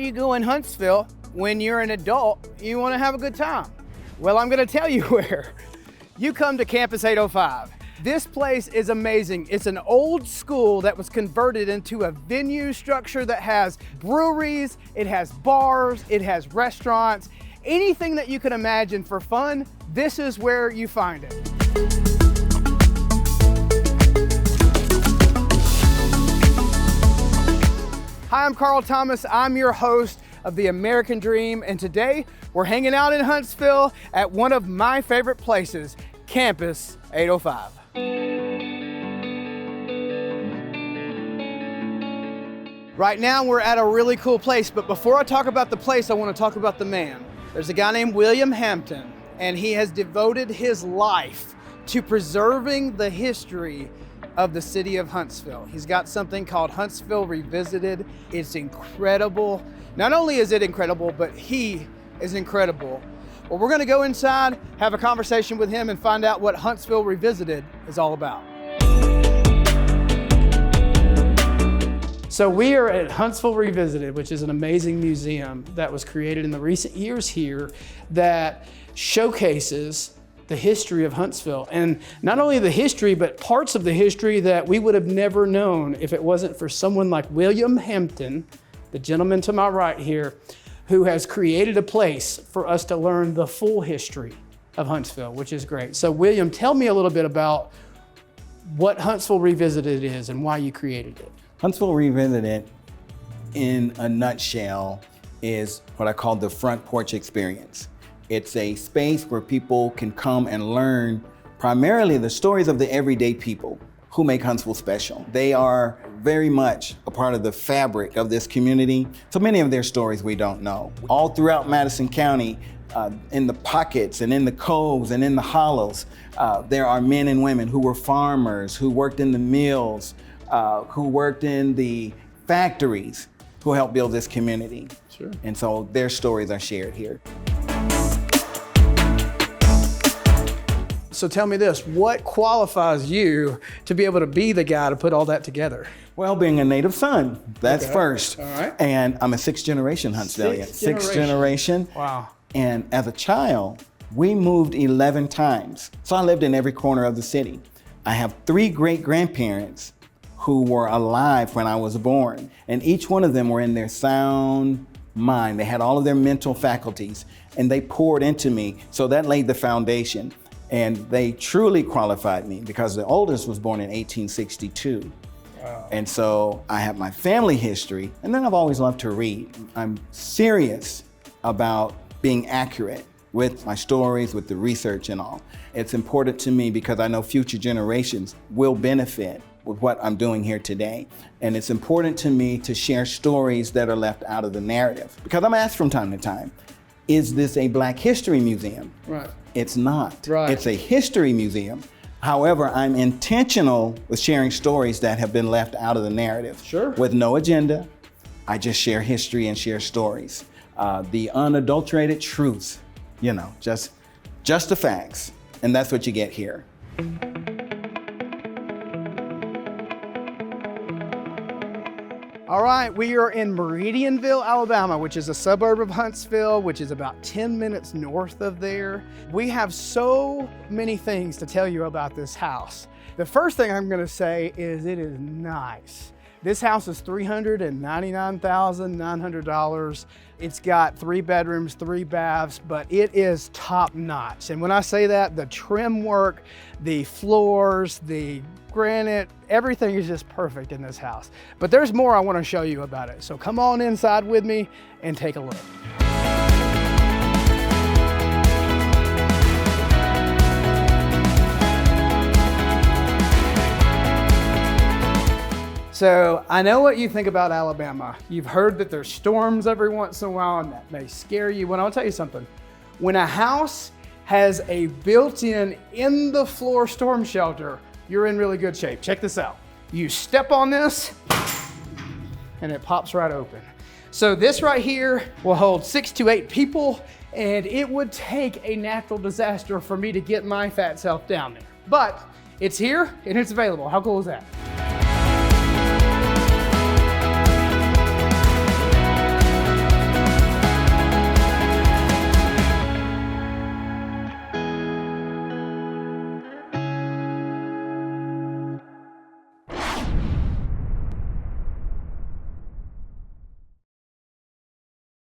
you go in Huntsville when you're an adult, you want to have a good time? Well, I'm going to tell you where. You come to Campus 805. This place is amazing. It's an old school that was converted into a venue structure that has breweries, it has bars, it has restaurants, anything that you can imagine for fun, this is where you find it. Hi, I'm Carl Thomas. I'm your host of The American Dream, and today we're hanging out in Huntsville at one of my favorite places, Campus 805. Right now we're at a really cool place, but before I talk about the place, I want to talk about the man. There's a guy named William Hampton, and he has devoted his life to preserving the history of the city of Huntsville. He's got something called Huntsville Revisited. It's incredible. Not only is it incredible, but he is incredible. Well, we're gonna go inside, have a conversation with him, and find out what Huntsville Revisited is all about. So we are at Huntsville Revisited, which is an amazing museum that was created in the recent years here that showcases the history of Huntsville. And not only the history, but parts of the history that we would have never known if it wasn't for someone like William Hampton, the gentleman to my right here, who has created a place for us to learn the full history of Huntsville, which is great. So William, tell me a little bit about what Huntsville Revisited is and why you created it. Huntsville Revisited, in a nutshell, is what I call the front porch experience. It's a space where people can come and learn primarily the stories of the everyday people who make Huntsville special. They are very much a part of the fabric of this community. So many of their stories we don't know. All throughout Madison County, in the pockets and in the coves and in the hollows, there are men and women who were farmers, who worked in the mills, who worked in the factories, who helped build this community. Sure. And so their stories are shared here. So tell me this, what qualifies you to be able to be the guy to put all that together? Well, being a native son, that's first. All right. And I'm a sixth generation Huntsvillian. Sixth generation. Wow. And as a child, we moved 11 times. So I lived in every corner of the city. I have 3 great-grandparents who were alive when I was born. And each one of them were in their sound mind. They had all of their mental faculties, and they poured into me. So that laid the foundation. And they truly qualified me because the oldest was born in 1862. Wow. And so I have my family history, and then I've always loved to read. I'm serious about being accurate with my stories, with the research and all. It's important to me because I know future generations will benefit with what I'm doing here today. And it's important to me to share stories that are left out of the narrative. Because I'm asked from time to time, is this a Black History Museum? Right. It's not. Right. It's a history museum. However, I'm intentional with sharing stories that have been left out of the narrative. Sure. With no agenda. I just share history and share stories. The unadulterated truth, just the facts. And that's what you get here. All right, we are in Meridianville, Alabama, which is a suburb of Huntsville, which is about 10 minutes north of there. We have so many things to tell you about this house. The first thing I'm gonna say is it is nice. This house is $399,900. It's got 3 bedrooms, 3 baths, but it is top notch. And when I say that, the trim work, the floors, the granite, everything is just perfect in this house. But there's more I want to show you about it. So come on inside with me and take a look. So I know what you think about Alabama. You've heard that there's storms every once in a while and that may scare you. Well, I'll tell you something. When a house has a built-in the floor storm shelter, you're in really good shape. Check this out. You step on this and it pops right open. So this right here will hold 6 to 8 people, and it would take a natural disaster for me to get my fat self down there. But it's here and it's available. How cool is that?